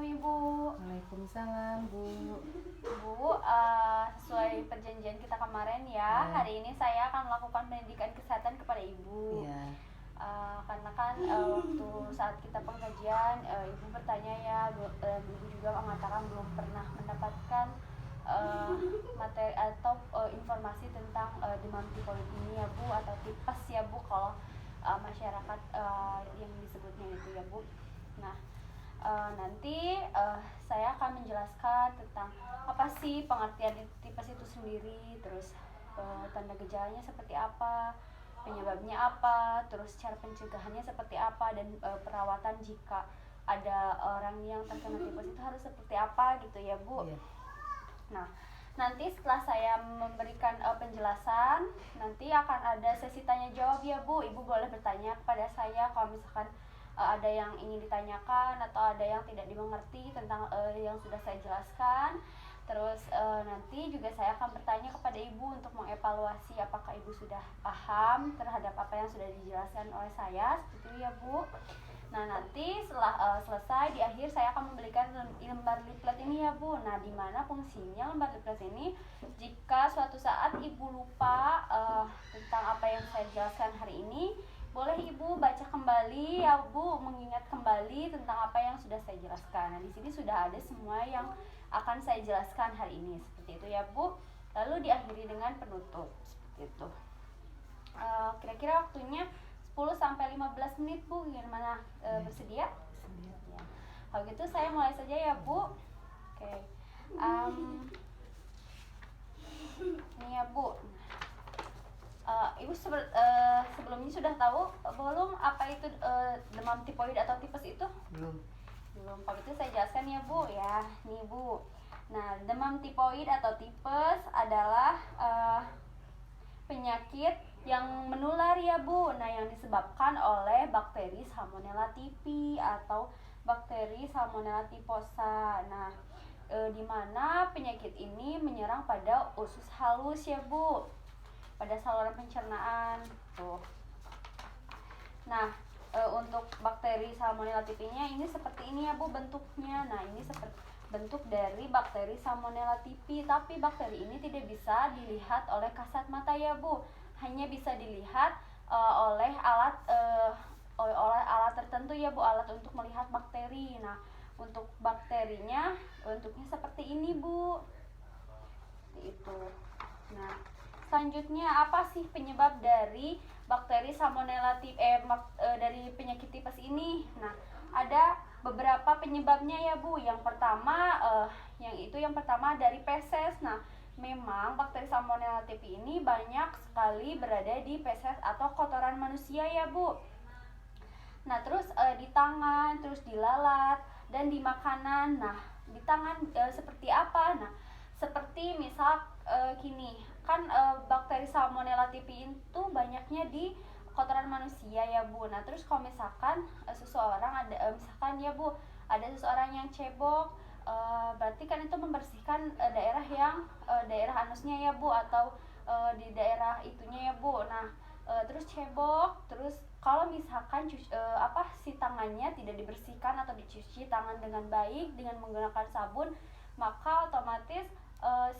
Ibu. Waalaikumsalam, Bu. Bu, sesuai perjanjian kita kemarin ya, hari ini saya akan melakukan pendidikan kesehatan kepada Ibu. Iya. Karena kan waktu saat kita pengkajian, Ibu bertanya ya, Ibu juga mengatakan belum pernah mendapatkan materi atau informasi tentang demam tipoid ini ya Bu, atau tipes ya Bu kalau masyarakat yang disebutnya itu ya Bu. Nah, nanti saya akan menjelaskan tentang apa sih pengertian tipes itu sendiri, terus tanda gejalanya seperti apa, penyebabnya apa, terus cara pencegahannya seperti apa, dan perawatan jika ada orang yang terkena tipes itu harus seperti apa gitu ya Bu. Iya. Nah, nanti setelah saya memberikan penjelasan, nanti akan ada sesi tanya jawab ya Bu. Ibu boleh bertanya kepada saya kalau misalkan ada yang ingin ditanyakan atau ada yang tidak dimengerti tentang yang sudah saya jelaskan. Terus nanti juga saya akan bertanya kepada Ibu untuk mengevaluasi apakah Ibu sudah paham terhadap apa yang sudah dijelaskan oleh saya, seperti itu ya Bu. Nah, nanti setelah selesai di akhir saya akan memberikan lembar leaflet ini ya Bu. Nah, di mana fungsinya lembar leaflet ini jika suatu saat Ibu lupa tentang apa yang saya jelaskan hari ini, boleh Ibu baca kembali ya Bu, mengingat kembali tentang apa yang sudah saya jelaskan. Nah, di sini sudah ada semua yang akan saya jelaskan hari ini, seperti itu ya Bu. Lalu diakhiri dengan penutup, seperti itu. Kira-kira waktunya 10-15 menit Bu, gimana bersedia? Bersedia. Ya. Kalau gitu saya mulai saja ya Bu. Oke. Ini ya Bu. Ibu sebelumnya sudah tahu belum apa itu demam tipoid atau tipes itu? Belum. Kalau itu saya jelaskan ya Bu ya. Nih Bu. Nah, demam tipoid atau tipes adalah penyakit yang menular ya Bu. Nah, yang disebabkan oleh bakteri Salmonella typhi atau bakteri Salmonella typhosa. Nah, di mana penyakit ini menyerang pada usus halus ya Bu, pada saluran pencernaan tuh. Nah, untuk bakteri Salmonella typhi-nya ini seperti ini ya Bu bentuknya. Nah, ini seperti bentuk dari bakteri Salmonella typhi, tapi bakteri ini tidak bisa dilihat oleh kasat mata ya Bu, hanya bisa dilihat oleh alat tertentu ya Bu, alat untuk melihat bakteri. Nah, untuk bakterinya bentuknya seperti ini Bu, itu. Nah, selanjutnya apa sih penyebab dari bakteri Salmonella typhi dari penyakit tipes ini? Nah, ada beberapa penyebabnya ya Bu. Yang pertama dari feses. Nah, memang bakteri Salmonella typhi ini banyak sekali berada di feses atau kotoran manusia ya Bu. Nah, terus di tangan, terus di lalat, dan di makanan. Nah, di tangan seperti apa? Nah, seperti misal gini, kan bakteri Salmonella typhi itu banyaknya di kotoran manusia ya Bu. Nah, terus kalau misalkan seseorang ada misalkan ya Bu, ada seseorang yang cebok, berarti kan itu membersihkan daerah anusnya ya Bu, atau di daerah itunya ya Bu. Nah, terus cebok, terus kalau misalkan si tangannya tidak dibersihkan atau dicuci tangan dengan baik dengan menggunakan sabun, maka otomatis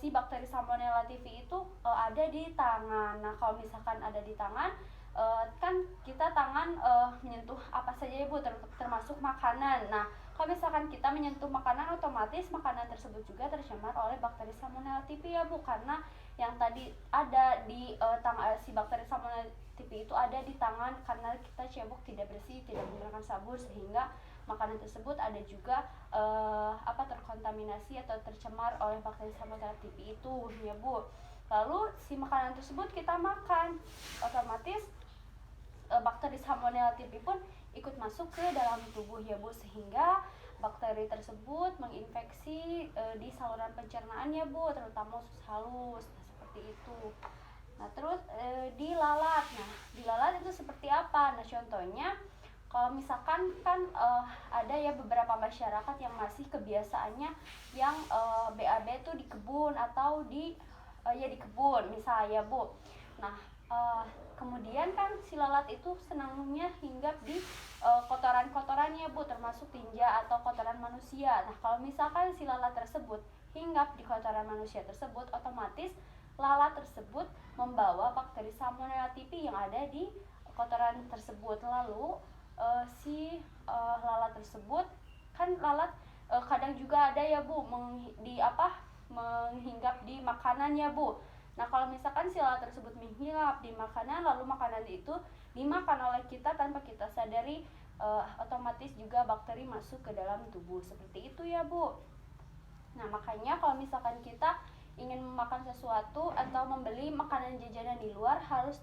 si bakteri Salmonella typhi itu ada di tangan. Nah, kalau misalkan ada di tangan, kan kita tangan menyentuh apa saja ya Bu, termasuk makanan. Nah, kalau misalkan kita menyentuh makanan, otomatis makanan tersebut juga tercemar oleh bakteri Salmonella typhi ya Bu, karena yang tadi ada di si bakteri Salmonella typhi itu ada di tangan karena kita cebok tidak bersih, tidak menggunakan sabun, sehingga makanan tersebut ada juga terkontaminasi atau tercemar oleh bakteri Salmonella typhi itu ya Bu. Lalu si makanan tersebut kita makan, otomatis bakteri Salmonella typhi pun ikut masuk ke dalam tubuh ya Bu, sehingga bakteri tersebut menginfeksi di saluran pencernaan ya Bu, terutama usus halus. Nah, seperti itu. Nah, terus di lalat. Nah, di lalat itu seperti apa? Nah, contohnya kalau misalkan kan ada ya beberapa masyarakat yang masih kebiasaannya yang BAB tuh di kebun atau di kebun misalnya Bu. Nah, Kemudian kan si lalat itu senangnya hinggap di kotoran-kotorannya Bu, termasuk tinja atau kotoran manusia. Nah kalau misalkan si lalat tersebut hinggap di kotoran manusia tersebut, otomatis lalat tersebut membawa bakteri Salmonella typhi yang ada di kotoran tersebut. Lalu lalat tersebut kan lalat kadang juga ada ya Bu menghinggap di makanan ya Bu. Nah kalau misalkan si lalat tersebut menghinggap di makanan, lalu makanan itu dimakan oleh kita tanpa kita sadari, otomatis juga bakteri masuk ke dalam tubuh, seperti itu ya Bu. Nah makanya kalau misalkan kita ingin memakan sesuatu atau membeli makanan jajanan di luar, harus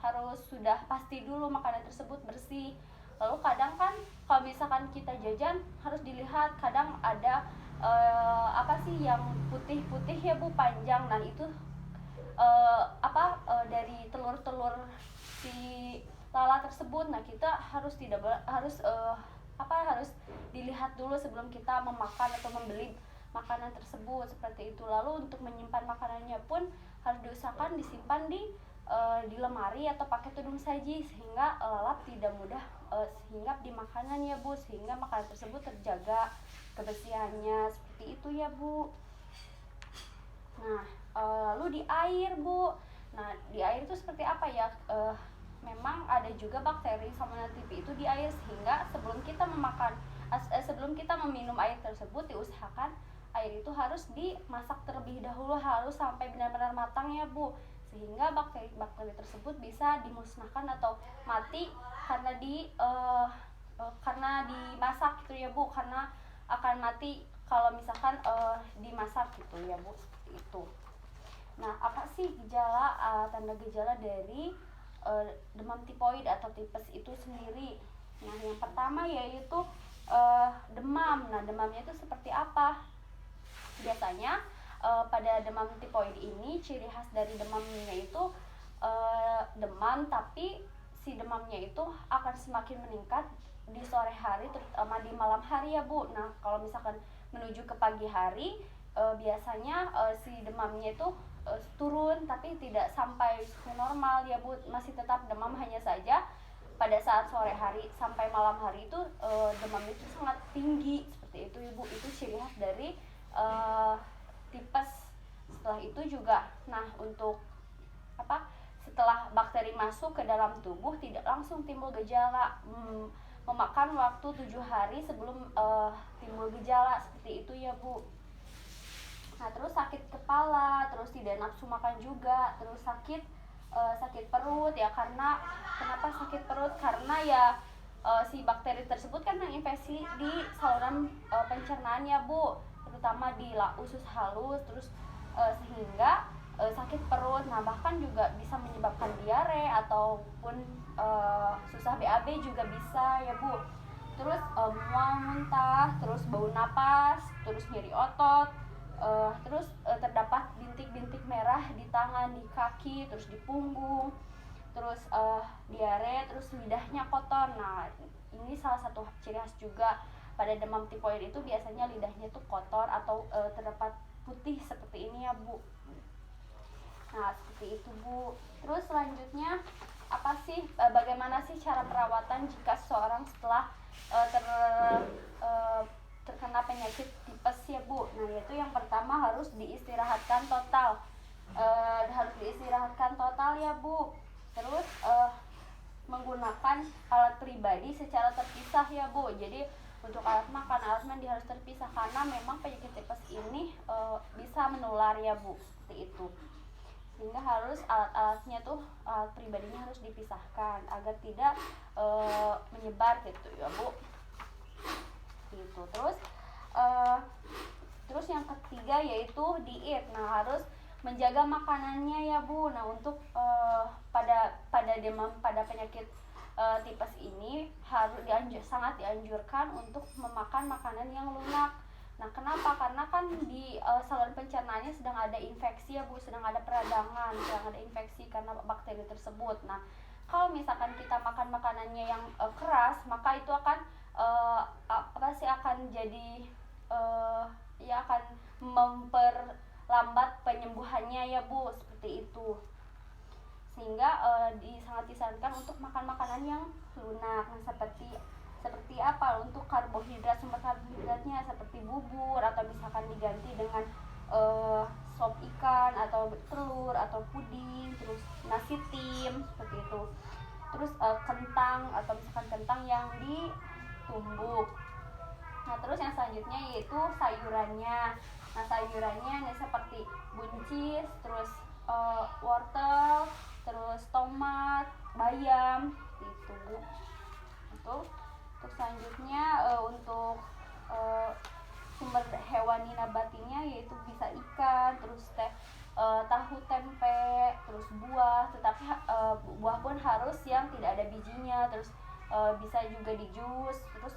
harus sudah pasti dulu makanan tersebut bersih. Lalu kadang kan kalau misalkan kita jajan harus dilihat, kadang ada yang putih-putih ya Bu, panjang. Nah itu dari telur-telur si lalat tersebut. Nah kita harus harus dilihat dulu sebelum kita memakan atau membeli makanan tersebut, seperti itu. Lalu untuk menyimpan makanannya pun harus diusahakan disimpan di lemari atau pakai tudung saji, sehingga lalat tidak mudah hinggap di makanan ya Bu, sehingga makanan tersebut terjaga kebersihannya, seperti itu ya Bu. Nah lalu di air Bu, nah di air itu seperti apa ya? Memang ada juga bakteri Salmonella typhi itu di air, sehingga sebelum kita meminum air tersebut, diusahakan air itu harus dimasak terlebih dahulu, harus sampai benar-benar matang ya Bu, sehingga bakteri tersebut bisa dimusnahkan atau mati karena dimasak gitu ya Bu, karena akan mati kalau misalkan dimasak gitu ya Bu, seperti itu. Nah apa sih tanda gejala dari demam tipoid atau tipes itu sendiri? Nah yang pertama yaitu demam. Nah demamnya itu seperti apa? Biasanya pada demam tipoid ini ciri khas dari demamnya itu demam, tapi si demamnya itu akan semakin meningkat di sore hari, terutama di malam hari ya Bu. Nah kalau misalkan menuju ke pagi hari, biasanya si demamnya itu turun, tapi tidak sampai suhu normal ya Bu, masih tetap demam, hanya saja pada saat sore hari sampai malam hari itu demam itu sangat tinggi, seperti itu Ibu. Itu ciri khas dari tipes. Setelah itu juga, nah untuk setelah bakteri masuk ke dalam tubuh, tidak langsung timbul gejala, memakan waktu 7 hari sebelum timbul gejala, seperti itu ya Bu. Nah terus sakit kepala, terus tidak nafsu makan juga, terus sakit perut ya. Kenapa sakit perut? Karena ya si bakteri tersebut kan menginfeksi di saluran pencernaan ya Bu, terutama di usus halus, terus sehingga sakit perut. Nah bahkan juga bisa menyebabkan diare ataupun susah BAB juga bisa ya Bu. Terus mual, muntah, terus bau napas, terus nyeri otot, terus terdapat bintik-bintik merah di tangan, di kaki, terus di punggung, terus diare, terus lidahnya kotor. Nah ini salah satu ciri khas juga pada demam tipoid itu, biasanya lidahnya tuh kotor atau terdapat putih seperti ini ya Bu. Nah seperti itu Bu. Terus selanjutnya bagaimana sih cara perawatan jika seseorang setelah terkena penyakit tipes ya Bu? Nah yaitu yang pertama harus diistirahatkan total, ya Bu. Terus menggunakan alat pribadi secara terpisah ya Bu. Jadi untuk alat makan, alat mandi harus terpisah, karena memang penyakit tipes ini bisa menular ya Bu, seperti itu. Sehingga harus alat-alatnya alat pribadinya harus dipisahkan agar tidak menyebar gitu ya Bu. Gitu. Terus yang ketiga yaitu diet. Nah harus menjaga makanannya ya Bu. Nah untuk pada penyakit tipes ini sangat dianjurkan untuk memakan makanan yang lunak. Nah kenapa? Karena kan di saluran pencernaannya sedang ada infeksi ya Bu, sedang ada peradangan, sedang ada infeksi karena bakteri tersebut. Nah kalau misalkan kita makan makanannya yang keras, maka itu akan akan jadi akan lambat penyembuhannya ya Bu, seperti itu. Sehingga sangat disarankan untuk makan makanan yang lunak, seperti apa, untuk karbohidrat, sumber karbohidratnya seperti bubur, atau misalkan diganti dengan sop ikan atau telur atau puding, terus nasi tim seperti itu. Terus kentang, atau misalkan kentang yang ditumbuk. Nah, terus yang selanjutnya yaitu sayurannya. Nah, sayurannya nih seperti buncis, terus wortel, terus tomat, bayam gitu Bu. Untuk selanjutnya untuk sumber hewani nabatinya yaitu bisa ikan, terus tahu tempe, terus buah, tetapi buah pun harus yang tidak ada bijinya, terus bisa juga di jus, terus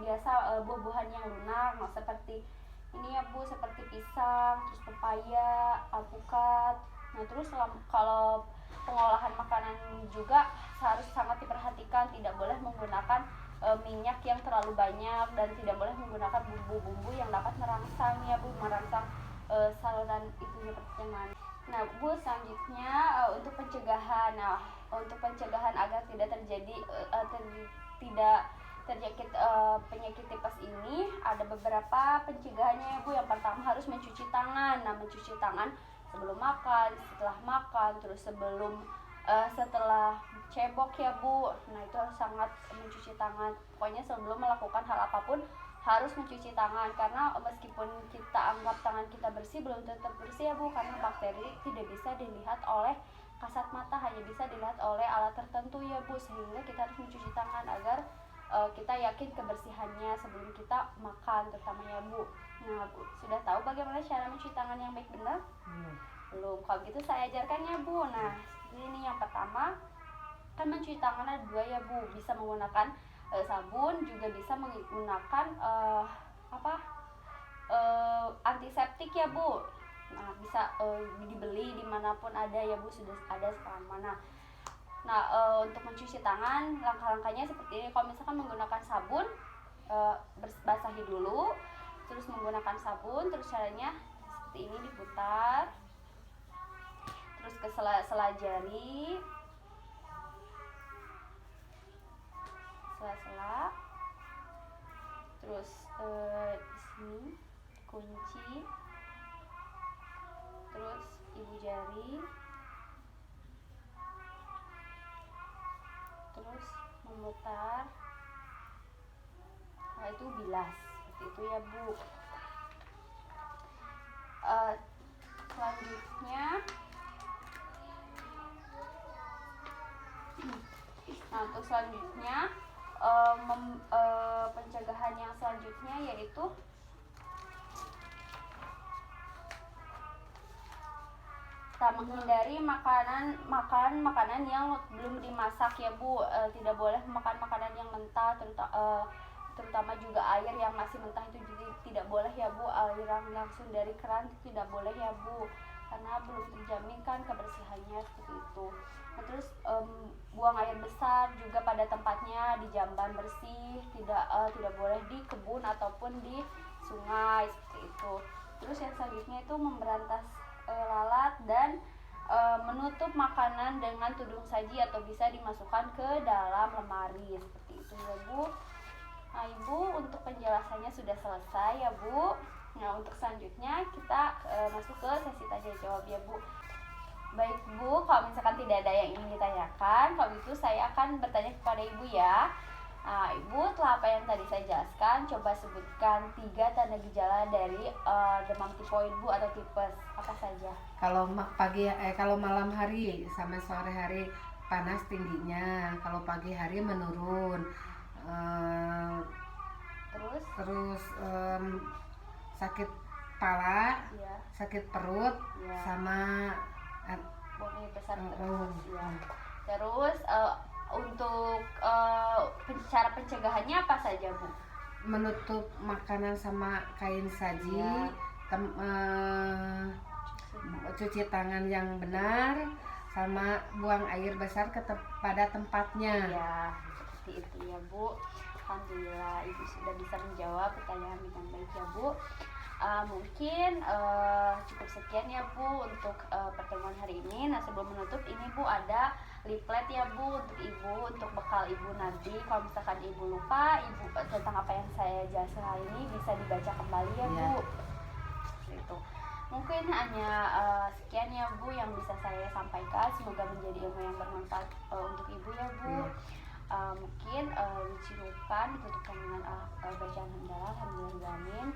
biasa buah-buahan yang lunak, nah, seperti ini ya Bu, seperti pisang, terus pepaya, alpukat. Nah, terus kalau pengolahan makanan juga harus sangat diperhatikan, tidak boleh menggunakan minyak yang terlalu banyak, dan tidak boleh menggunakan bumbu-bumbu yang dapat merangsang ya Bu, merangsang saluran itunya pencernaan. Nah Bu, selanjutnya untuk pencegahan. Nah, untuk pencegahan agar tidak terjadi tidak terjangkit penyakit tipes ini, ada beberapa pencegahannya ya Bu. Yang pertama harus mencuci tangan. Nah, mencuci tangan sebelum makan, setelah makan, terus setelah cebok ya Bu. Nah, itu harus sangat mencuci tangan. Pokoknya sebelum melakukan hal apapun harus mencuci tangan, karena meskipun kita anggap tangan kita bersih, belum tentu bersih ya Bu, karena bakteri tidak bisa dilihat oleh kasat mata, hanya bisa dilihat oleh alat tertentu ya Bu. Sehingga kita harus mencuci tangan agar kita yakin kebersihannya sebelum kita makan, terutama ya Bu. Nah Bu, sudah tahu bagaimana cara mencuci tangan yang baik benar? Belum. Kalau gitu saya ajarkan ya Bu. Nah, ini yang pertama, kan mencuci tangan ada dua ya Bu, bisa menggunakan sabun, juga bisa menggunakan antiseptik ya Bu. Nah, bisa dibeli dimanapun ada ya Bu, sudah ada sekarang mana. Nah, untuk mencuci tangan langkah-langkahnya seperti ini. Kalau misalkan menggunakan sabun, basahi dulu, terus menggunakan sabun, terus caranya seperti ini, diputar terus ke sela jari, sela-sela, terus di sini kunci, terus ibu jari, terus memutar. Nah, itu bilas seperti itu ya Bu. Selanjutnya, nah untuk selanjutnya pencegahan yang selanjutnya yaitu menghindari makanan yang belum dimasak ya Bu. Tidak boleh makan makanan yang mentah, terutama juga air yang masih mentah itu juga tidak boleh ya Bu. Air yang langsung dari keran itu tidak boleh ya Bu, karena belum terjamin kan kebersihannya seperti itu. Nah, terus buang air besar juga pada tempatnya, di jamban bersih, tidak boleh di kebun ataupun di sungai seperti itu. Terus yang selanjutnya itu memberantas lalat dan menutup makanan dengan tudung saji atau bisa dimasukkan ke dalam lemari seperti itu ya Bu. Nah Ibu, untuk penjelasannya sudah selesai ya Bu. Nah, untuk selanjutnya kita masuk ke sesi tanya jawab ya Bu. Baik Bu, kalau misalkan tidak ada yang ingin ditanyakan, kalau itu saya akan bertanya kepada Ibu ya. Nah Ibu, setelah apa yang tadi saya jelaskan, coba sebutkan 3 tanda gejala dari demam tifoid Bu atau tipes, apa saja? Kalau malam hari sama sore hari panas tingginya, kalau pagi hari menurun. Terus sakit kepala, Ya. sakit perut, Ya. sama Buang air besar terus ya. Terus untuk cara pencegahannya apa saja Bu? menutup makanan sama kain saji, Ya. Cuci tangan yang benar, sama buang air besar pada tempatnya. Ya, seperti itu ya Bu. Alhamdulillah Ibu sudah bisa menjawab pertanyaan dengan baik ya Bu. Mungkin cukup sekian ya Bu untuk pertemuan hari ini. Nah, sebelum menutup ini Bu ada leaflet ya Bu untuk Ibu, untuk bekal Ibu nanti. Kalau misalkan Ibu lupa tentang apa yang saya jelaskan hari ini, bisa dibaca kembali ya Bu. Itu mungkin hanya sekian ya Bu yang bisa saya sampaikan. Semoga menjadi ilmu yang bermanfaat untuk Ibu ya Bu. Mungkin dicukupkan, ditutupkan dengan bacaan hamdalah. Alhamdulillahirrahmanirrahim.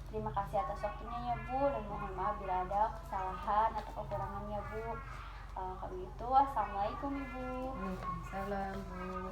Terima kasih atas waktunya ya Bu, dan mohon maaf bila ada kesalahan atau kekurangannya Bu. Kalau gitu, assalamualaikum Ibu. Waalaikumsalam Bu.